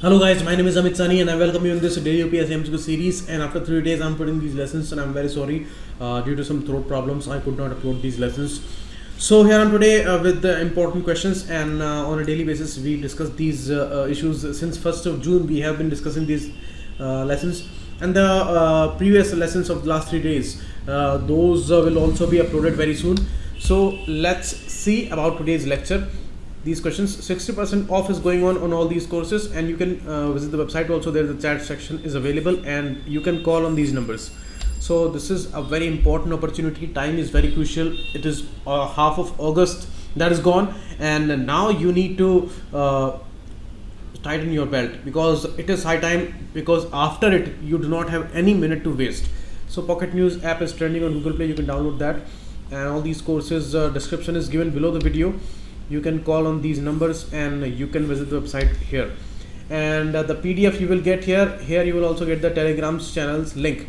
Hello guys, my name is Amit Sani and I welcome you in this daily UPSC MCQ series. And after 3 days I'm putting these lessons and I'm very sorry due to some throat problems I could not upload these lessons. So here I'm today with the important questions, and on a daily basis we discuss these issues. Since 1st of June we have been discussing these lessons, and the previous lessons of the last 3 days, those will also be uploaded very soon. So let's see about today's lecture. These questions, 60% off is going on all these courses, and you can visit the website also. There the chat section is available and you can call on these numbers. So this is a very important opportunity. Time is very crucial. It is half of August that is gone, and now you need to tighten your belt, because it is high time, because after it you do not have any minute to waste. So Pocket News app is trending on Google Play. You can download that, and all these courses description is given below the video. You can call on these numbers and you can visit the website here, and the PDF you will get here you will also get the Telegram channels link.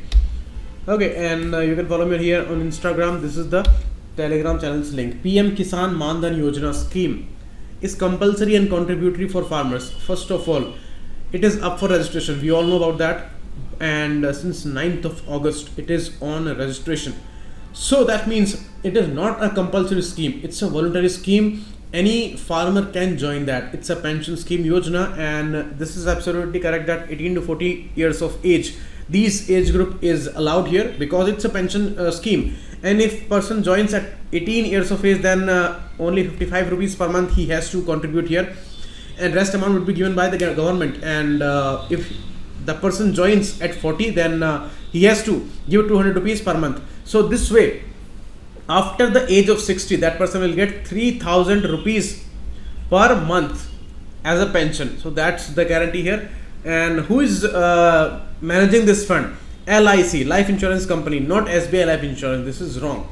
Okay, and you can follow me here on Instagram. This is the Telegram channels link. PM Kisan Mandhan Yojana scheme is compulsory and contributory for farmers. First of all, it is up for registration. We all know about that, and since 9th of August it is on registration. So that means it is not a compulsory scheme, it's a voluntary scheme. Any farmer can join that. It's a pension scheme Yojana, and this is absolutely correct that 18 to 40 years of age, this age group is allowed here, because it's a pension scheme. And if person joins at 18 years of age, then only 55 rupees per month he has to contribute here, and rest amount would be given by the government. And if the person joins at 40, then he has to give 200 rupees per month. So this way, after the age of 60, that person will get 3000 rupees per month as a pension. So that's the guarantee here. And who is managing this fund? LIC, Life Insurance Company, not SBI Life Insurance. This is wrong.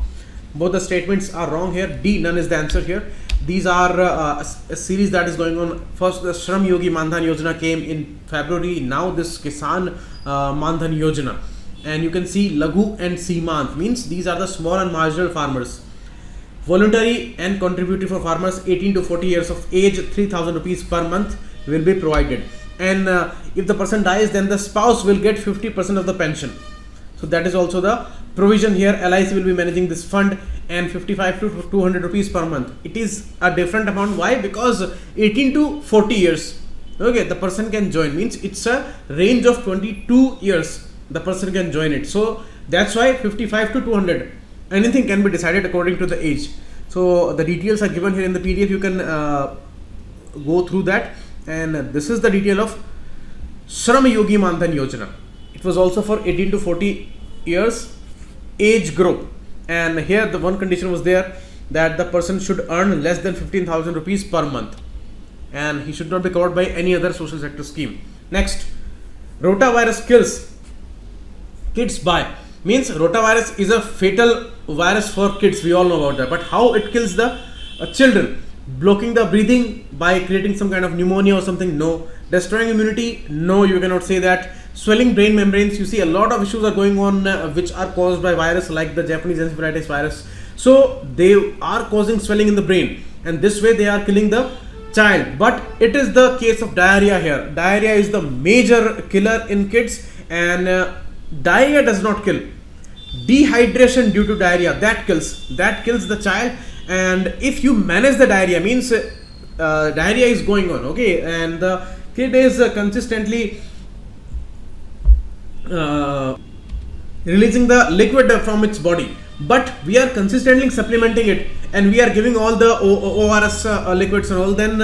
Both the statements are wrong here. D, none is the answer here. These are a series that is going on. First, the Shram Yogi Mandhan Yojana came in February. Now this Kisan Mandhan Yojana. And you can see Laghu and Seemant, means these are the small and marginal farmers. Voluntary and contributory for farmers 18 to 40 years of age, 3000 rupees per month will be provided. And if the person dies, then the spouse will get 50% of the pension. So that is also the provision here. LIC will be managing this fund, and 55 to 200 rupees per month. It is a different amount. Why? Because 18 to 40 years, okay, the person can join, means it's a range of 22 years. The person can join it. So that's why 55 to 200, anything can be decided according to the age. So the details are given here in the PDF. You can go through that. And this is the detail of Shram Yogi Mandhan Yojana. It was also for 18 to 40 years age group. And here the one condition was there, that the person should earn less than 15,000 rupees per month, and he should not be covered by any other social sector scheme. Next, rotavirus kills kids by, means rotavirus is a fatal virus for kids. We all know about that. But how it kills the children? Blocking the breathing by creating some kind of pneumonia or something? No. Destroying immunity? No, you cannot say that. Swelling brain membranes? You see a lot of issues are going on which are caused by virus, like the Japanese encephalitis virus. So they are causing swelling in the brain, and this way they are killing the child. But it is the case of diarrhea here. Diarrhea is the major killer in kids, and diarrhea does not kill. Dehydration due to diarrhea, that kills the child. And if you manage the diarrhea, means diarrhea is going on, okay, and the kid is consistently releasing the liquid from its body, but we are consistently supplementing it, and we are giving all the ORS liquids and all, then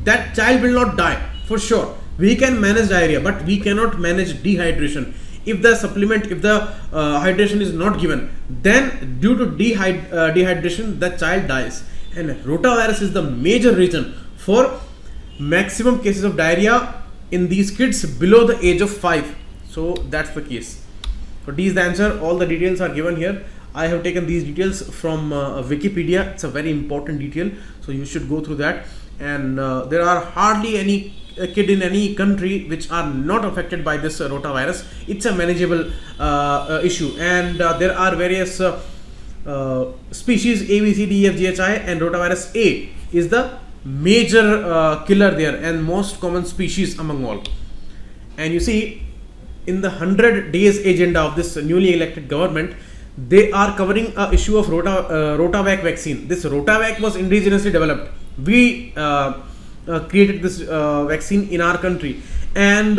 that child will not die for sure. We can manage diarrhea, but we cannot manage dehydration. If the supplement, if the hydration is not given, then due to dehydration, the child dies. And rotavirus is the major reason for maximum cases of diarrhea in these kids below the age of 5. So that's the case. So D is the answer. All the details are given here. I have taken these details from Wikipedia. It's a very important detail, so you should go through that. And there are hardly any kid in any country which are not affected by this rotavirus. It's a manageable issue, and there are various species A, B, C, D, E, F, G, H, I, and rotavirus A is the major killer there and most common species among all. And you see, in the 100 days agenda of this newly elected government, they are covering a issue of Rotavac vaccine. This Rotavac was indigenously developed. We created this vaccine in our country, and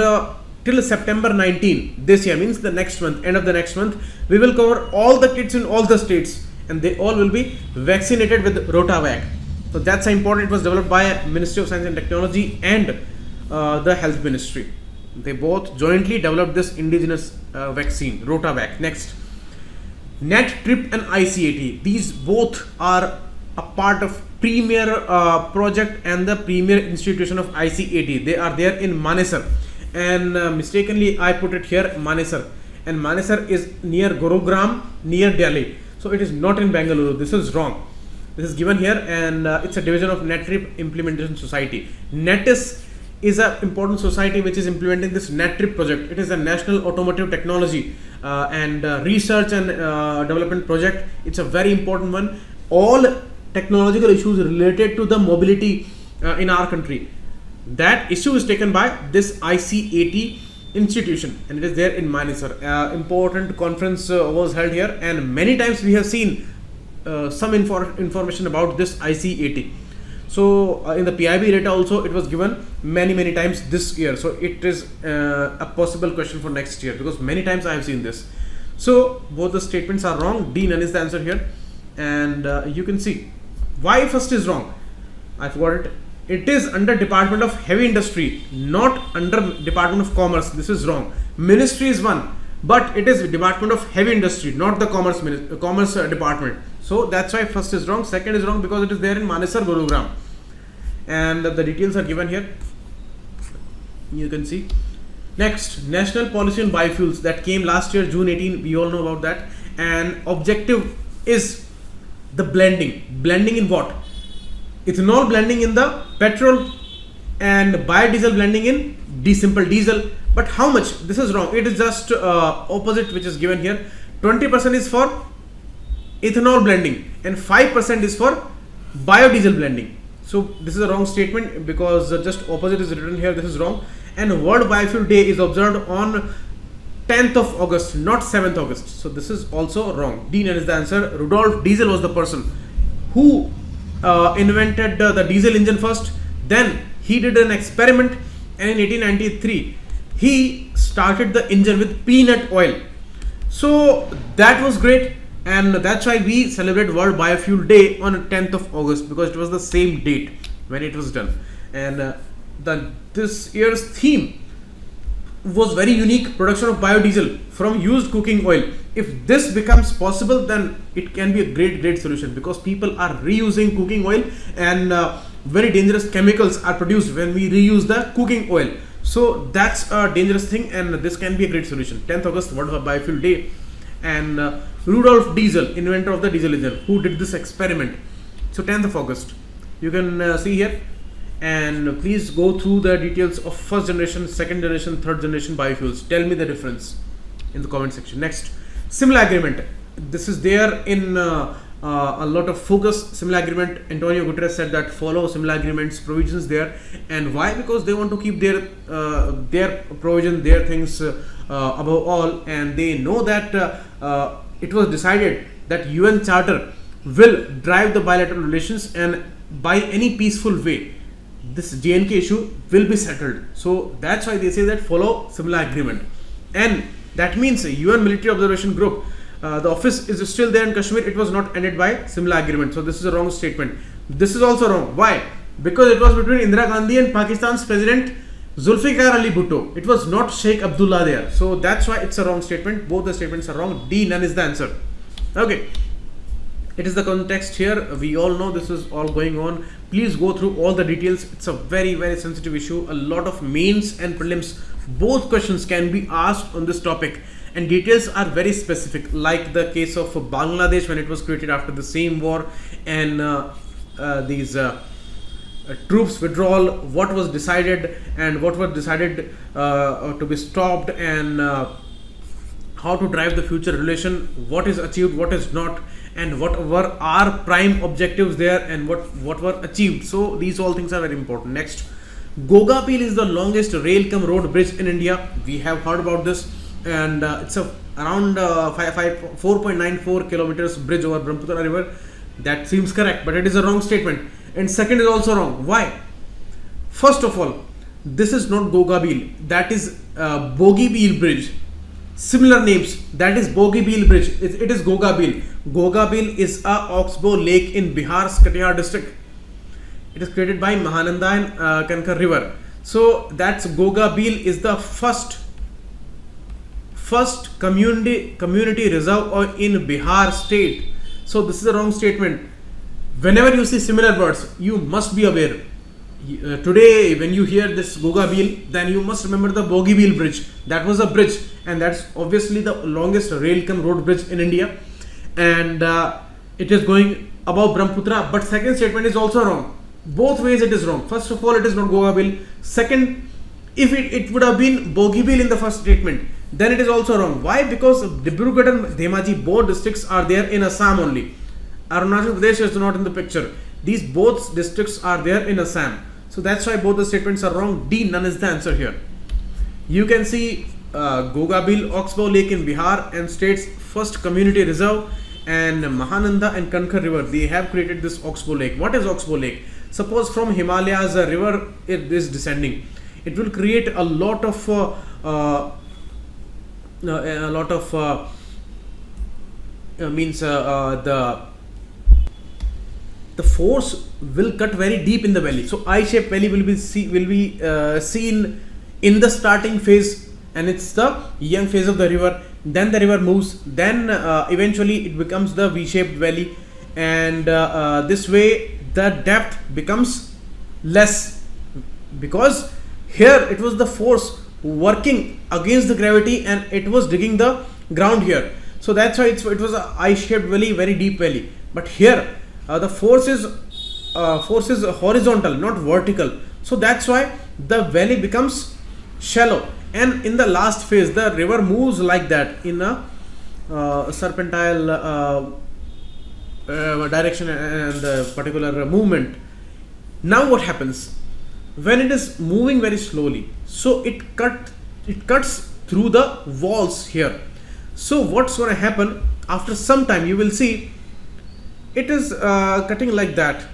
till September 19 this year, means the next month, end of the next month, we will cover all the kids in all the states, and they all will be vaccinated with Rotavac. So that's how important. It was developed by Ministry of Science and Technology and the Health Ministry. They both jointly developed this indigenous vaccine, Rotavac. Next, NET, TRIP and ICAT. These both are a part of premier project and the premier institution of ICAT. They are there in Manesar, and mistakenly I put it here Manesar, and Manesar is near Gurugram, near Delhi. So it is not in Bengaluru. This is wrong. This is given here, and it's a division of NET, TRIP Implementation Society. NETIS is an important society which is implementing this NET, TRIP project. It is a national automotive technology and research and development project. It's a very important one. All technological issues related to the mobility in our country, that issue is taken by this ICAT institution, and it is there in Manesar. Important conference was held here, and many times we have seen some information about this ICAT. So in the PIB data also it was given many times this year. So it is a possible question for next year, because many times I have seen this. So both the statements are wrong. D, none is the answer here, and you can see why first is wrong. I forgot it. It is under Department of Heavy Industry, not under Department of Commerce. This is wrong. Ministry is one, but it is Department of Heavy Industry, not the Commerce Department. So that's why first is wrong. Second is wrong because it is there in Manesar, Gurugram, and the details are given here. You can see. Next, National Policy on Biofuels, that came last year, June 18. We all know about that. And objective is the blending. Blending in what? Ethanol blending in the petrol, and biodiesel blending in simple diesel. But how much? This is wrong. It is just opposite, which is given here. 20% is for ethanol blending and 5% is for biodiesel blending. So this is a wrong statement, because just opposite is written here. This is wrong. And World Biofuel Day is observed on 10th of August, not 7th August. So this is also wrong. D, none is the answer. Rudolf Diesel was the person who invented the diesel engine first. Then he did an experiment, and in 1893 he started the engine with peanut oil. So that was great, and that's why we celebrate World Biofuel Day on 10th of August, because it was the same date when it was done. And this year's theme was very unique: production of biodiesel from used cooking oil. If this becomes possible, then it can be a great solution, because people are reusing cooking oil, and very dangerous chemicals are produced when we reuse the cooking oil. So that's a dangerous thing, and this can be a great solution. 10th August, World Biofuel Day. And Rudolf Diesel, inventor of the diesel engine, who did this experiment. So 10th of August, you can see here. And please go through the details of first generation, second generation, third generation biofuels. Tell me the difference in the comment section. Next, Simla Agreement. This is there in a lot of focus. Simla Agreement, Antonio Guterres said that follow Simla Agreement's provisions there. And why? Because they want to keep their provision, their things above all, and they know that it was decided that UN Charter will drive the bilateral relations, and by any peaceful way this JNK issue will be settled. So that's why they say that follow Simla Agreement, and that means UN Military Observation Group, the office is still there in Kashmir. It was not ended by Simla Agreement. So this is a wrong statement. This is also wrong. Why? Because it was between Indira Gandhi and Pakistan's President Zulfikar Ali Bhutto. It was not Sheikh Abdullah there. So that's why it's a wrong statement. Both the statements are wrong. D, none is the answer. Okay. It is the context here. We all know this is all going on. Please go through all the details. It's a very sensitive issue. A lot of mains and prelims, both questions can be asked on this topic, and details are very specific, like the case of Bangladesh when it was created after the same war, and these troops withdrawal, what was decided and what was decided to be stopped, and how to drive the future relation, what is achieved, what is not, and what were our prime objectives there, and what were achieved. So these all things are very important. Next, Gogapil is the longest rail cum road bridge in India. We have heard about this, and it's around 4.94 kilometers bridge over Brahmaputra river. That seems correct, but it is a wrong statement. And second is also wrong. Why? First of all, this is not Gogapil. That is Bogibeel bridge. Similar names. That is Bogibeel bridge. It is Gogapil. Gogapil is a oxbow lake in Bihar's Katihar district. It is created by Mahananda and Kankar river. So that's Gogapil is the first community reserve in Bihar state. So this is a wrong statement. Whenever you see similar words, you must be aware. Today when you hear this Gogapil, then you must remember the Bogibeel bridge. That was a bridge, and that's obviously the longest rail cum road bridge in India, and it is going above Brahmaputra. But second statement is also wrong. Both ways it is wrong. First of all, it is not Gogapil. Second, if it would have been Bogibeel in the first statement, then it is also wrong. Why? Because Dibrugarh and Dhemaji, both districts are there in Assam only. Arunachal Pradesh is not in the picture. These both districts are there in Assam. So that's why both the statements are wrong. D, none is the answer here. You can see Gogapil Oxbow Lake in Bihar and state's first community reserve, and Mahananda and Kankar river, they have created this Oxbow Lake. What is Oxbow Lake? Suppose from Himalayas a river is descending. It will create a lot of the force will cut very deep in the valley. So I-shaped valley will be seen in the starting phase, and it's the young phase of the river. Then the river moves. Then eventually it becomes the V-shaped valley, and this way the depth becomes less, because here it was the force working against the gravity and it was digging the ground here. So that's why it was a I-shaped valley, very deep valley. But here the force is horizontal, not vertical. So that's why the valley becomes shallow, and in the last phase the river moves like that in a serpentine direction and particular movement. Now what happens when it is moving very slowly? So it cuts through the walls here. So what's going to happen after some time? You will see it is cutting like that.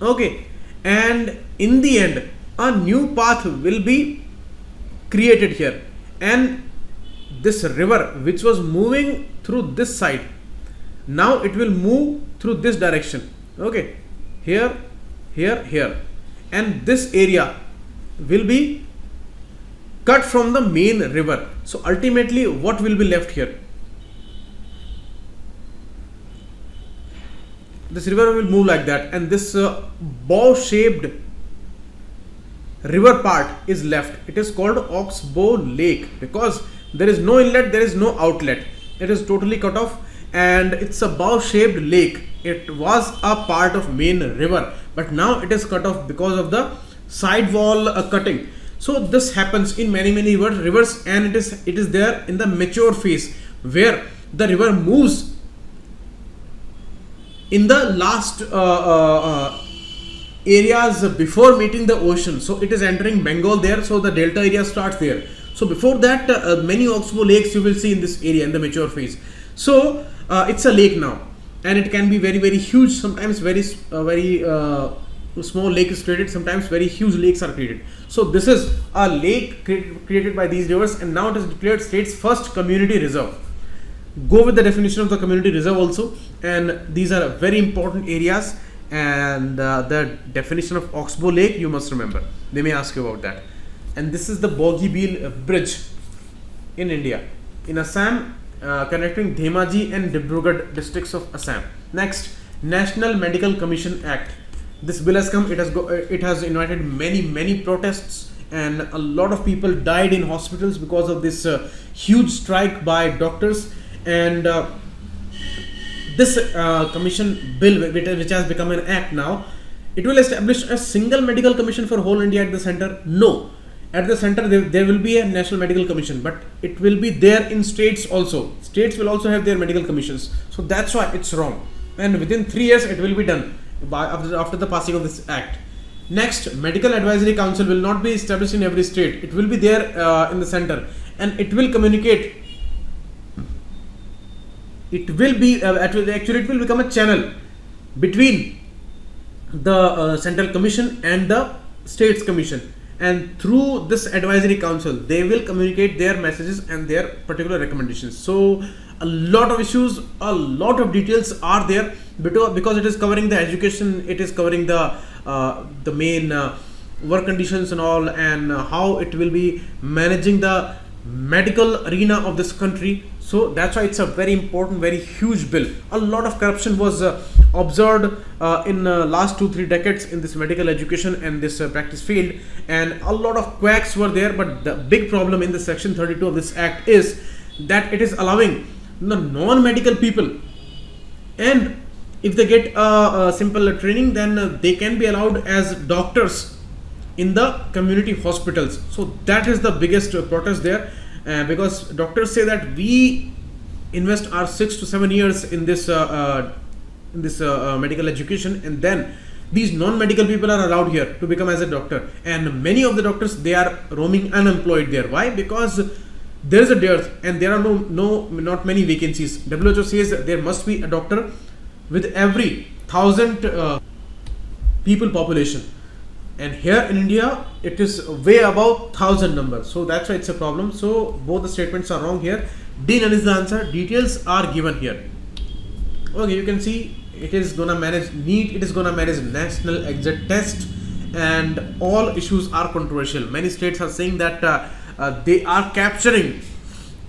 Okay, and in the end a new path will be created here, and this river which was moving through this side, now it will move through this direction. Okay, here, and this area will be cut from the main river. So ultimately what will be left here? This river will move like that, and this bow shaped river part is left. It is called Oxbow Lake because there is no inlet, there is no outlet. It is totally cut off, and it's a bow shaped lake. It was a part of main river, but now it is cut off because of the side wall cutting. So this happens in many rivers, and it is there in the mature phase where the river moves in the last areas before meeting the ocean. So it is entering Bengal there, so the delta area starts there. So before that many oxbow lakes you will see in this area in the mature phase. So it's a lake now, and it can be very huge. Sometimes very small lake is created, sometimes very huge lakes are created. So this is a lake created by these rivers, and now it is declared state's first community reserve. Go with the definition of the community reserve also, and these are very important areas, and the definition of Oxbow Lake you must remember. They may ask you about that. And this is the Bogibeel bridge in India, in Assam, connecting Dhemaji and Dibrugarh districts of Assam. Next, National Medical Commission Act. This bill has come. It has invited many protests, and a lot of people died in hospitals because of this huge strike by doctors. And this commission bill, which has become an act now, it will establish a single medical commission for whole India at the center. No, at the center there will be a national medical commission, but it will be there in states also. States will also have their medical commissions. So that's why it's wrong. And within 3 years it will be done after the passing of this act. Next, medical advisory council will not be established in every state. It will be there in the center, and it will communicate. It will be actually it will become a channel between the central commission and the states commission, and through this advisory council they will communicate their messages and their particular recommendations. So a lot of issues, a lot of details are there, because it is covering the education, it is covering the main work conditions and all, and how it will be managing the medical arena of this country. So that's why it's a very important, very huge bill. A lot of corruption was observed in last 2-3 decades in this medical education and this practice field, and a lot of quacks were there. But the big problem in the section 32 of this act is that it is allowing the non-medical people, and if they get a simple training, then they can be allowed as doctors in the community hospitals. So that is the biggest protest there, because doctors say that we invest our 6 to 7 years in this medical education, and then these non-medical people are allowed here to become as a doctor, and many of the doctors, they are roaming unemployed there. Why? Because there is a dearth and there are not many vacancies. WHO says there must be a doctor with every 1,000 people population, and here in India it is way above 1,000 number. So that's why it's a problem. So both the statements are wrong here. D none is the answer. Details are given here. Okay, you can see it is gonna manage NEET, it is gonna manage national exit test, and all issues are controversial. Many states are saying that they are capturing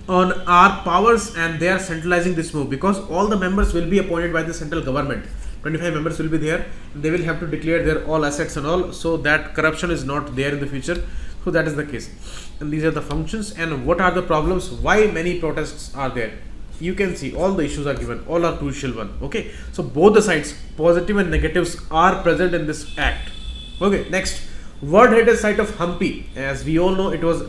on our powers and they are centralizing this move, because all the members will be appointed by the central government. 25 members will be there, and they will have to declare their all assets and all, so that corruption is not there in the future. So that is the case, and these are the functions. And what are the problems, why many protests are there? You can see all the issues are given, all are crucial one. Okay, so both the sides, positive and negatives, are present in this act. Okay, next, World Heritage Site of Hampi. As we all know, it was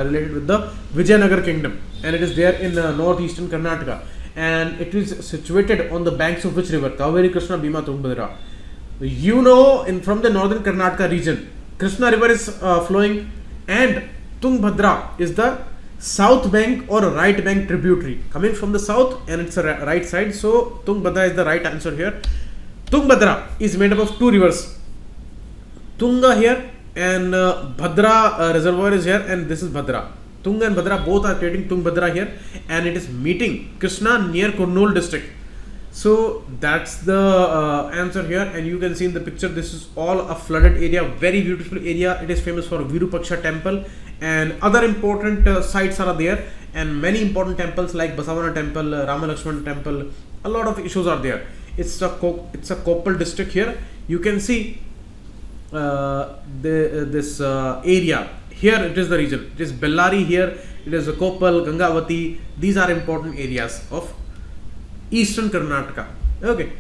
related with the Vijayanagar kingdom, and it is there in northeastern Karnataka, and it is situated on the banks of which river? Kaveri, Krishna, Bhima, Tungabhadra. You know, from the northern Karnataka region, Krishna river is flowing, and Tungabhadra is the south bank or right bank tributary coming from the south, and it's a right side. So Tungabhadra is the right answer here. Tungabhadra is made up of 2 rivers, Tunga here, and Bhadra reservoir is here, and this is Bhadra. Tunga and Bhadra both are creating Tungabhadra here, and it is meeting Krishna near Kurnool district. So that's the answer here, and you can see in the picture, this is all a flooded area, very beautiful area. It is famous for Virupaksha temple, and other important sites are there, and many important temples like Basavana temple, Rama Lakshmana temple. A lot of issues are there. It's a Koppal district here. You can see this area here. It is the region. It is Bellary here. It is Koppal, Gangavati. These are important areas of eastern Karnataka. Okay,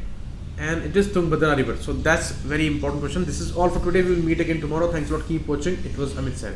and it is Tungabhadra river. So that's very important question. This is all for today. We will meet again tomorrow. Thanks a lot. Keep watching. It was Amit Sari.